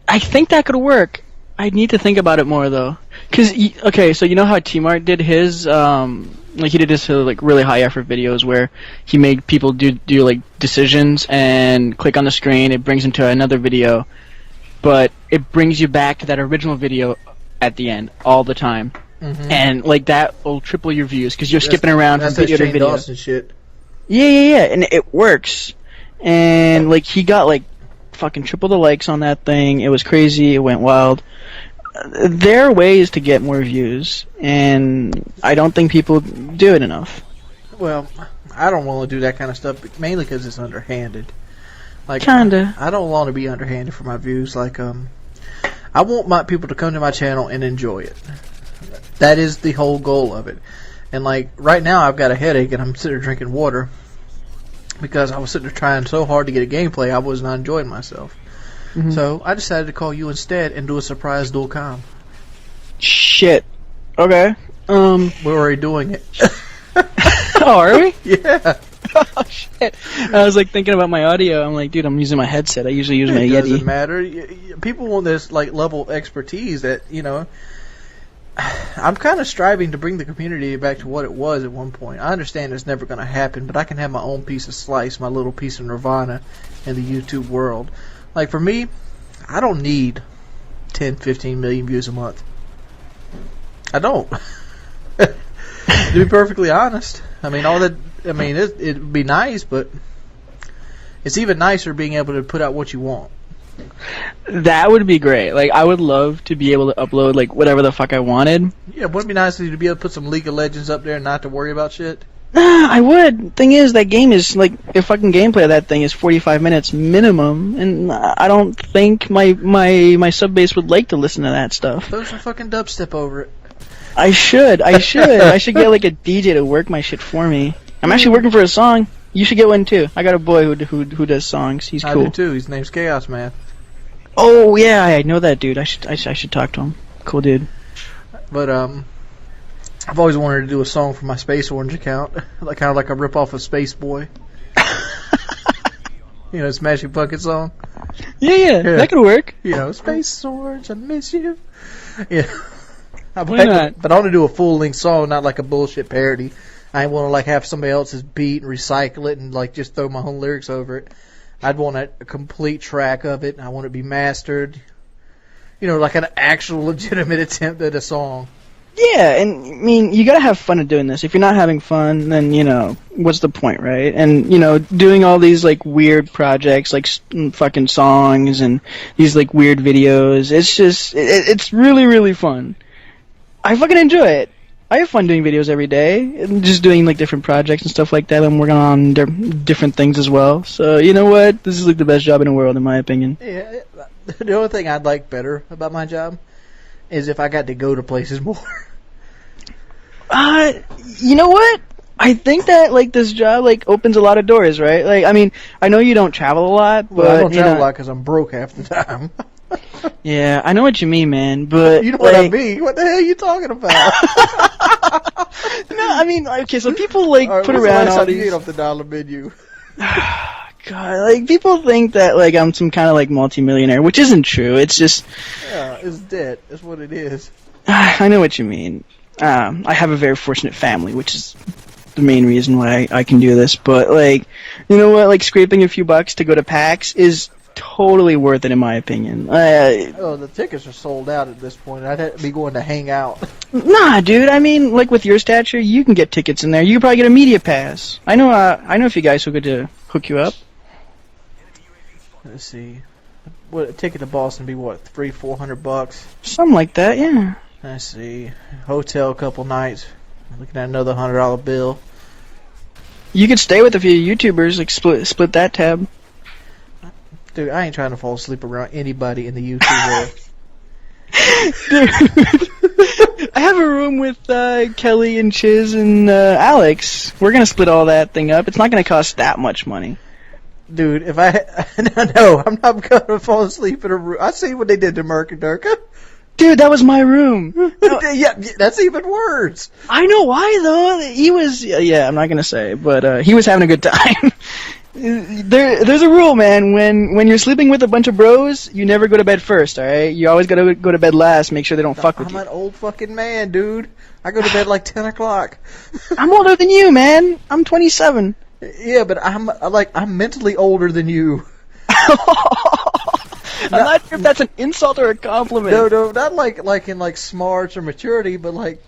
I think that could work. I need to think about it more though. So you know how T-Mart did his, he did his like really high effort videos where he made people do like decisions and click on the screen, it brings them to another video, but it brings you back to that original video at the end all the time. Mm-hmm. And like that will triple your views because you're skipping around from video to video. Dawson shit. Yeah, and it works. And like he got like fucking triple the likes on that thing. It was crazy. It went wild. There are ways to get more views, and I don't think people do it enough. Well, I don't want to do that kind of stuff, mainly because it's underhanded. Like, kinda. I don't want to be underhanded for my views. Like, I want my people to come to my channel and enjoy it. That is the whole goal of it. And like right now, I've got a headache, and I'm sitting there drinking water because I was sitting there trying so hard to get a gameplay, I was not enjoying myself. Mm-hmm. So I decided to call you instead and do a surprise dual com. Shit. Okay. We're already doing it. Oh, are we? Yeah. Oh shit. I was like thinking about my audio. I'm like, dude, I'm using my headset. I usually use my Yeti. It doesn't matter. People want this like level of expertise that I'm kind of striving to bring the community back to what it was at one point. I understand it's never going to happen, but I can have my own piece of slice, my little piece of nirvana in the YouTube world. Like for me, I don't need 10, 15 million views a month. I don't. To be perfectly honest. It'd be nice, but it's even nicer being able to put out what you want. That would be great. Like, I would love to be able to upload, like, whatever the fuck I wanted. Yeah, wouldn't it be nice to be able to put some League of Legends up there and not to worry about shit? I would. Thing is, that game is, like, the fucking gameplay of that thing is 45 minutes minimum, and I don't think my sub-base would like to listen to that stuff. Throw some fucking dubstep over it. I should. I should get, like, a DJ to work my shit for me. I'm actually working for a song. You should get one, too. I got a boy who does songs. He's cool. I do, too. His name's Chaos Man. Oh, yeah, I know that dude. I should talk to him. Cool dude. But, I've always wanted to do a song for my Space Orange account. Like kind of like a rip-off of Space Boy. Smashing Pumpkins song. Yeah, that could work. Space Orange, I miss you. Yeah. Why not? But I want to do a full-length song, not like a bullshit parody. I ain't want to like have somebody else's beat and recycle it and like just throw my own lyrics over it. I'd want a complete track of it, and I want it to be mastered. Like an actual legitimate attempt at a song. Yeah, and I mean, you gotta have fun at doing this. If you're not having fun, then, what's the point, right? And, doing all these, like, weird projects, like fucking songs and these, like, weird videos, it's just, it's really, really fun. I fucking enjoy it. I have fun doing videos every day, and just doing, like, different projects and stuff like that. I'm working on different things as well. So, you know what? This is, like, the best job in the world, in my opinion. Yeah, the only thing I'd like better about my job is if I got to go to places more. You know what? I think that like this job like opens a lot of doors, right? Like, I mean, I know you don't travel a lot, but Well, I don't travel a lot because I'm broke half the time. Yeah, I know what you mean, man. But you know what I mean? What the hell are you talking about? No, I mean, okay, so people like All right, put what's around the last all time you these. ate off the dollar menu? God, like people think that like I'm some kind of like multimillionaire, which isn't true. It's just Yeah, it's debt. That's what it is. I know what you mean. I have a very fortunate family, which is the main reason why I can do this. But like, you know what? Like scraping a few bucks to go to PAX is totally worth it, in my opinion. Oh, the tickets are sold out at this point. I'd have to be going to hang out. Nah, dude. I mean, like with your stature, you can get tickets in there. You can probably get a media pass. I know a few guys who could hook you up. Let's see. What a ticket to Boston be? What, $300-400? Something like that, yeah. Let's see. Hotel, a couple nights. Looking at another $100 bill. You could stay with a few YouTubers, like split that tab. Dude, I ain't trying to fall asleep around anybody in the YouTube world. Dude, I have a room with Kelly and Chiz and Alex. We're gonna split all that thing up. It's not gonna cost that much money. Dude, if no, I'm not gonna fall asleep in a room. I see what they did to Merc and Durka. Dude, that was my room. Yeah, that's even worse. I know why though. He was I'm not gonna say, but he was having a good time. There's a rule, man. When you're sleeping with a bunch of bros, you never go to bed first. All right, you always gotta go to bed last. Make sure they don't fuck with you. I'm an old fucking man, dude. I go to bed like 10 o'clock. I'm older than you, man. I'm 27. Yeah, but I'm mentally older than you. I'm not sure if that's an insult or a compliment. No, not like in smarts or maturity, but like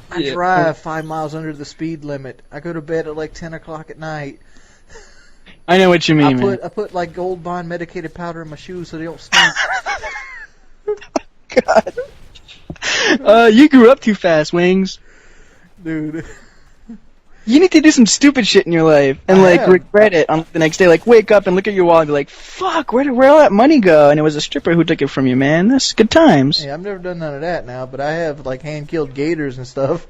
I drive 5 miles under the speed limit. I go to bed at like 10 o'clock at night. I know what you mean, man. I put like Gold Bond medicated powder in my shoes so they don't stink. God. You grew up too fast, Wings. Dude. You need to do some stupid shit in your life and regret it on the next day. Like wake up and look at your wallet and be like, "Fuck, where all that money go?" And it was a stripper who took it from you, man. That's good times. Yeah, I've never done none of that now, but I have like hand killed gators and stuff.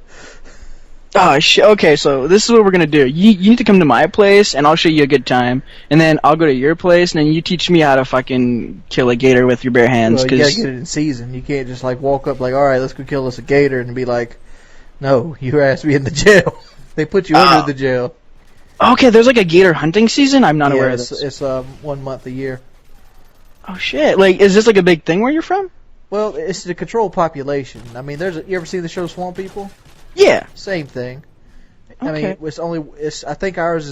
Oh shit. Okay, so this is what we're gonna do. You need to come to my place and I'll show you a good time, and then I'll go to your place and then you teach me how to fucking kill a gator with your bare hands. Well, you gotta get it in season. You can't just like walk up like, "All right, let's go kill us a gator," and be like, "No, your ass be in the jail." They put you under the jail. Okay, there's like a gator hunting season? I'm not aware of this. It's 1 month a year. Oh shit. Like, is this like a big thing where you're from? Well, it's to control population. I mean, you ever see the show Swamp People? Yeah. Same thing. Okay. I mean, I think ours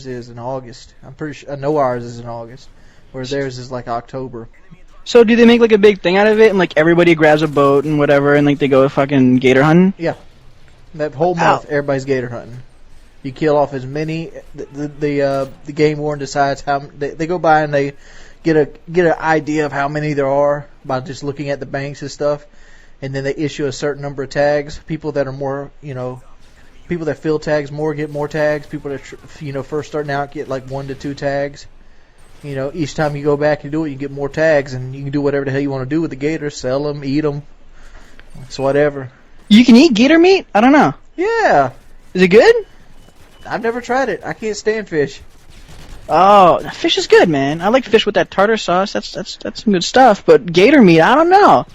is in August. I'm pretty sure. I know ours is in August, where theirs is like October. So do they make like a big thing out of it and like everybody grabs a boat and whatever and like they go fucking gator hunting? Yeah. That whole month, everybody's gator hunting. You kill off as many. The game warden decides how they go by and they get an idea of how many there are by just looking at the banks and stuff, and then they issue a certain number of tags. People that are more, people that fill tags more get more tags. People that first starting out get like 1 to 2 tags. Each time you go back and do it, you get more tags, and you can do whatever the hell you want to do with the gators. Sell them, eat them, it's whatever. You can eat gator meat? I don't know. Yeah. Is it good? I've never tried it. I can't stand fish. Oh, fish is good, man. I like fish with that tartar sauce. That's some good stuff. But gator meat, I don't know.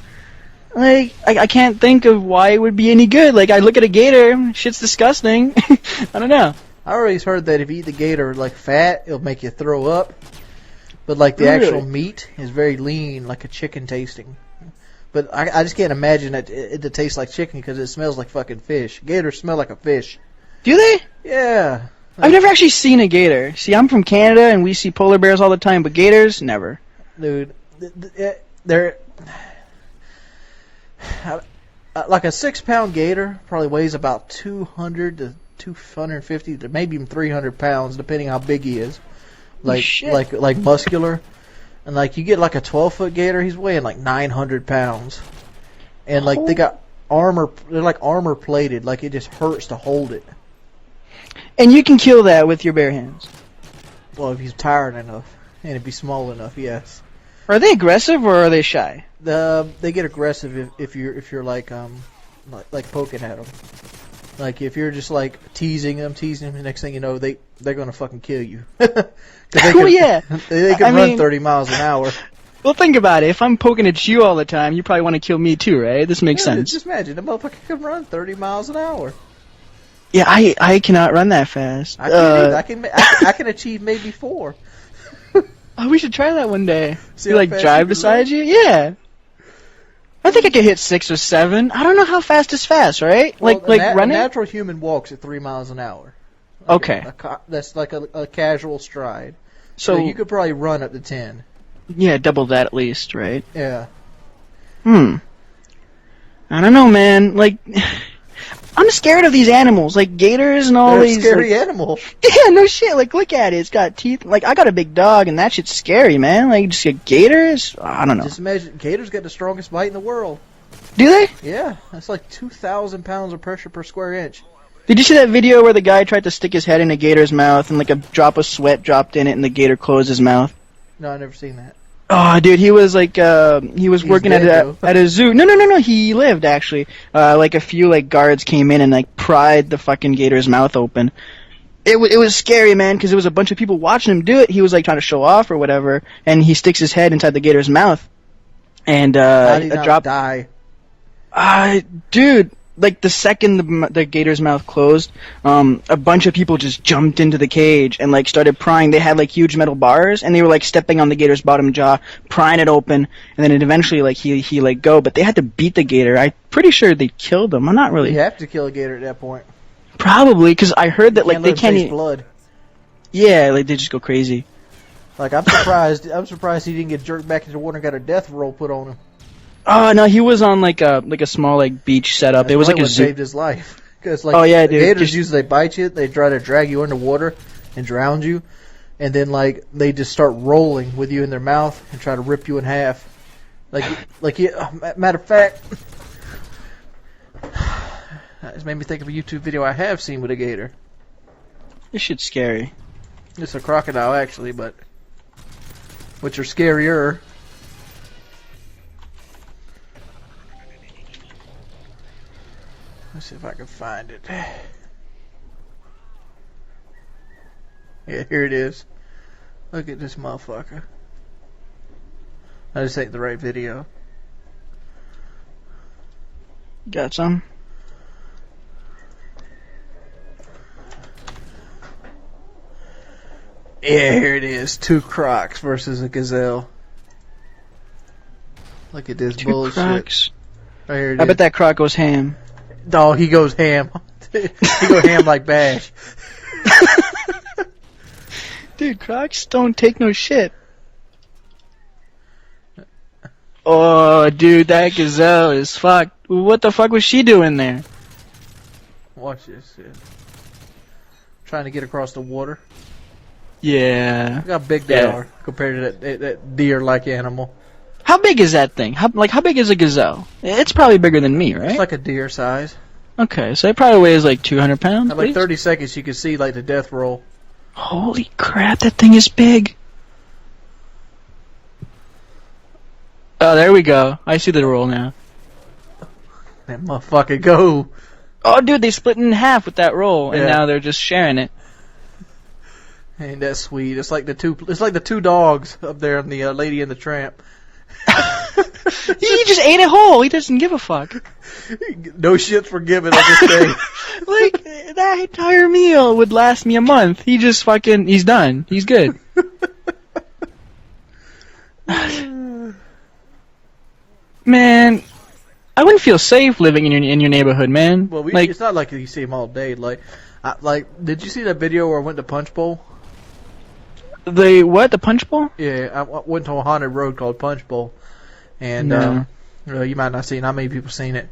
Like, I can't think of why it would be any good. Like, I look at a gator, shit's disgusting. I don't know. I always heard that if you eat the gator like fat, it'll make you throw up. But like the actual meat is very lean, like a chicken tasting. But I just can't imagine it to taste like chicken because it smells like fucking fish. Gators smell like a fish. Do they? Yeah. I've never actually seen a gator. See, I'm from Canada and we see polar bears all the time, but gators, never. Dude, they're like a 6-pound gator probably weighs about 200 to 250 to maybe even 300 pounds, depending how big he is. Like muscular. And like you get like a 12-foot gator, he's weighing like 900 pounds. And like they got armor, they're like armor plated, like it just hurts to hold it. And you can kill that with your bare hands. Well, if he's tired enough and if he's small enough, yes. Are they aggressive or are they shy? They get aggressive if you're like poking at them. Like if you're just like teasing them, the next thing you know, they're gonna fucking kill you. They can run 30 miles an hour. Well, think about it. If I'm poking at you all the time, you probably want to kill me too, right? This makes sense. Just imagine the motherfucker can run 30 miles an hour. Yeah, I cannot run that fast. I can't either. I can achieve maybe 4. Oh, we should try that one day. See you how like fast drive you can beside run? you? Yeah. I think I could hit 6 or 7. I don't know how fast is fast, right? Well, running. A natural human walks at 3 miles an hour. Okay. That's like a casual stride. So you could probably run up to 10. Yeah, double that at least, right? Yeah. I don't know, man. Like, I'm scared of these animals, like gators and all They're these. a scary like, animal. Yeah, no shit. Like, look at it. It's got teeth. Like, I got a big dog, and that shit's scary, man. Like, just get gators. I don't know. Just imagine, gators got the strongest bite in the world. Do they? Yeah, that's like 2,000 pounds of pressure per square inch. Did you see that video where the guy tried to stick his head in a gator's mouth, and like a drop of sweat dropped in it, and the gator closed his mouth? No, I've never seen that. Oh, dude, he was like, he was working at a zoo. No, he lived, actually. Like, a few, like, guards came in and, like, pried the fucking gator's mouth open. It was scary, man, because there was a bunch of people watching him do it. He was, like, trying to show off or whatever, and he sticks his head inside the gator's mouth. And, How did he not die? Dude, like, the second the gator's mouth closed, a bunch of people just jumped into the cage and, like, started prying. They had, like, huge metal bars, and they were, like, stepping on the gator's bottom jaw, prying it open, and then it eventually, like, he let go. But they had to beat the gator. I'm pretty sure they killed him. I'm not really... You have to kill a gator at that point. Probably, because I heard that, like, they can't taste blood. Yeah, like, they just go crazy. Like, I'm surprised he didn't get jerked back into the water and got a death roll put on him. Oh, no, he was on, like a small, like, beach setup. That's it was like a what zoo. saved his life. Because, like, oh, yeah, dude. gators usually bite you, they try to drag you underwater and drown you, and then, like, they just start rolling with you in their mouth and try to rip you in half. Matter of fact, that just made me think of a YouTube video I have seen with a gator. This shit's scary. It's a crocodile, actually, but which are scarier. Let's see if I can find it. Yeah, here it is. Look at this motherfucker. I just ain't the right video. Got some? Yeah, here it is. 2 crocs versus a gazelle. Look at this 2 bullshit. crocs. Right here it I is. bet that croc goes ham. Oh, he goes ham. He go ham like Bash. Dude, crocs don't take no shit. Oh, dude, that gazelle is fucked. What the fuck was she doing there? Watch this shit. Trying to get across the water. Yeah. Look how big they are compared to that deer-like animal. How big is that thing? How big is a gazelle? It's probably bigger than me, right? It's like a deer size. Okay, so it probably weighs like 200 pounds. At like 30 seconds, you can see like the death roll. Holy crap, that thing is big. Oh, there we go. I see the roll now. That motherfucker go. Oh, dude, they split in half with that roll, and Yeah. now they're just sharing it. Ain't that sweet? It's like the two dogs up there on the Lady and the Tramp. He just ate it whole. He doesn't give a fuck. No shit's forgiven on this day. Like, that entire meal would last me a month. He's done. He's good. Man, I wouldn't feel safe living in your neighborhood, man. Well, like, it's not like you see them all day. Like, did you see that video where I went to Punch Bowl? the Punch Bowl? Yeah, I went to a haunted road called Punch Bowl, and No. you might not seen. Not many people seen it,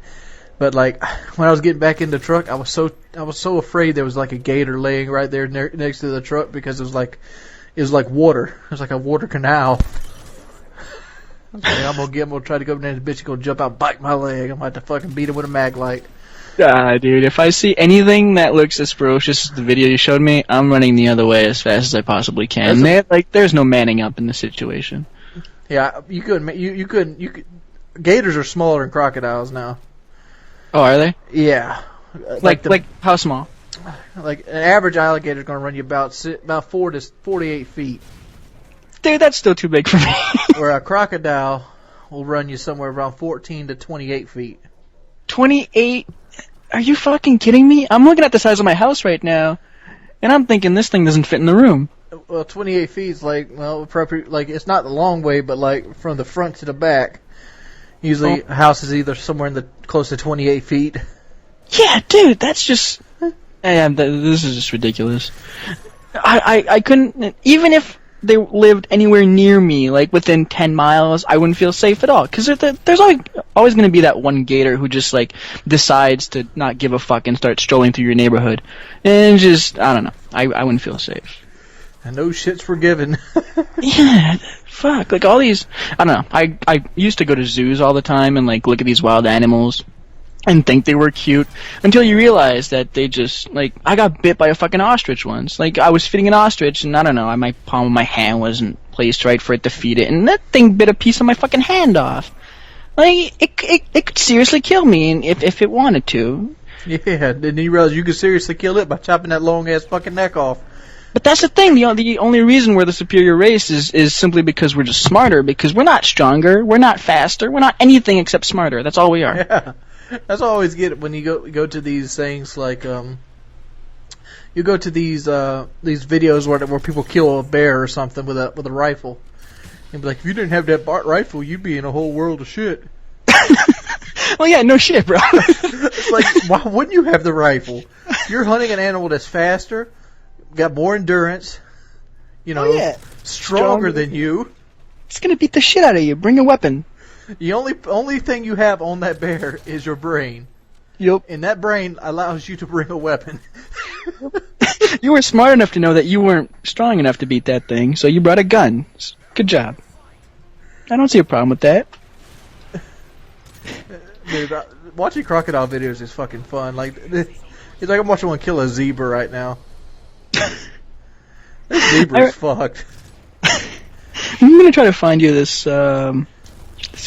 but like when I was getting back in the truck, I was so afraid there was like a gator laying right there next to the truck because it was like water. It was like a water canal. I was like, I'm gonna try to go up there and the bitch is gonna jump out and bite my leg. I'm gonna have to fucking beat him with a mag light. Dude, if I see anything that looks as ferocious as the video you showed me, I'm running the other way as fast as I possibly can. There's no manning up in this situation. Yeah, you couldn't. Gators are smaller than crocodiles now. Oh, are they? Yeah, Like how small? Like an average alligator is going to run you about 4 to 48 feet. Dude, that's still too big for me. Where a crocodile will run you somewhere around 14 to 28 feet. 28? Are you fucking kidding me? I'm looking at the size of my house right now, and I'm thinking this thing doesn't fit in the room. Well, 28 feet is appropriate. Like, it's not the long way, but like from the front to the back. Usually, a house is either somewhere in the close to 28 feet. Yeah, dude, that's just. This is just ridiculous. I couldn't, even if they lived anywhere near me, like within 10 miles, I wouldn't feel safe at all. Because there's always going to be that one gator who just, like, decides to not give a fuck and start strolling through your neighborhood. And just, I don't know. I wouldn't feel safe. And no shit's forgiven. Yeah, fuck. Like, all these, I don't know. I used to go to zoos all the time and, like, look at these wild animals and think they were cute, until you realize that they just, like, I got bit by a fucking ostrich once. Like, I was feeding an ostrich, and I don't know, my palm of my hand wasn't placed right for it to feed it, and that thing bit a piece of my fucking hand off. Like, it could seriously kill me if it wanted to. Yeah, didn't you realize you could seriously kill it by chopping that long-ass fucking neck off? But that's the thing, the only reason we're the superior race is simply because we're just smarter, because we're not stronger, we're not faster, we're not anything except smarter. That's all we are. Yeah. That's what I always get when you go to these things like you go to these videos where people kill a bear or something with a rifle, and be like, if you didn't have that rifle, you'd be in a whole world of shit. Well, yeah, no shit, bro. It's like, why wouldn't you have the rifle? You're hunting an animal that's faster, got more endurance, stronger than you. It's gonna beat the shit out of you. Bring a weapon. The only thing you have on that bear is your brain. Yep. And that brain allows you to bring a weapon. You were smart enough to know that you weren't strong enough to beat that thing, so you brought a gun. Good job. I don't see a problem with that. Dude, watching crocodile videos is fucking fun. Like, it's like I'm watching one kill a zebra right now. This zebra's fucked. I'm gonna try to find you this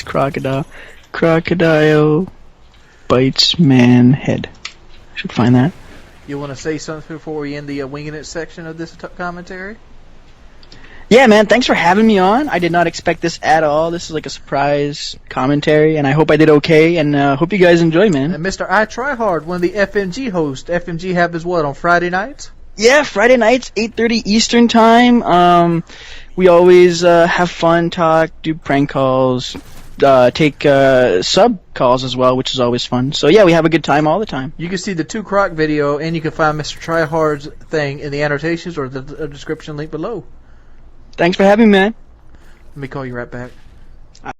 crocodile. Crocodile bites man head. Should find that. You want to say something before we end the Wingin' It section of this commentary? Yeah, man, thanks for having me on. I did not expect this at all. This is like a surprise commentary, and I hope I did okay, and hope you guys enjoy, man. And Mr. mrItryhard, one of the FMG hosts. FMG have his what, on Friday nights? Yeah, Friday nights, 8:30 Eastern time. We always have fun, talk, do prank calls, take sub calls as well, which is always fun. So yeah, we have a good time all the time. You can see the 2 Croc video, and you can find Mr. Tryhard's thing in the annotations or the description link below. Thanks for having me, man. Let me call you right back.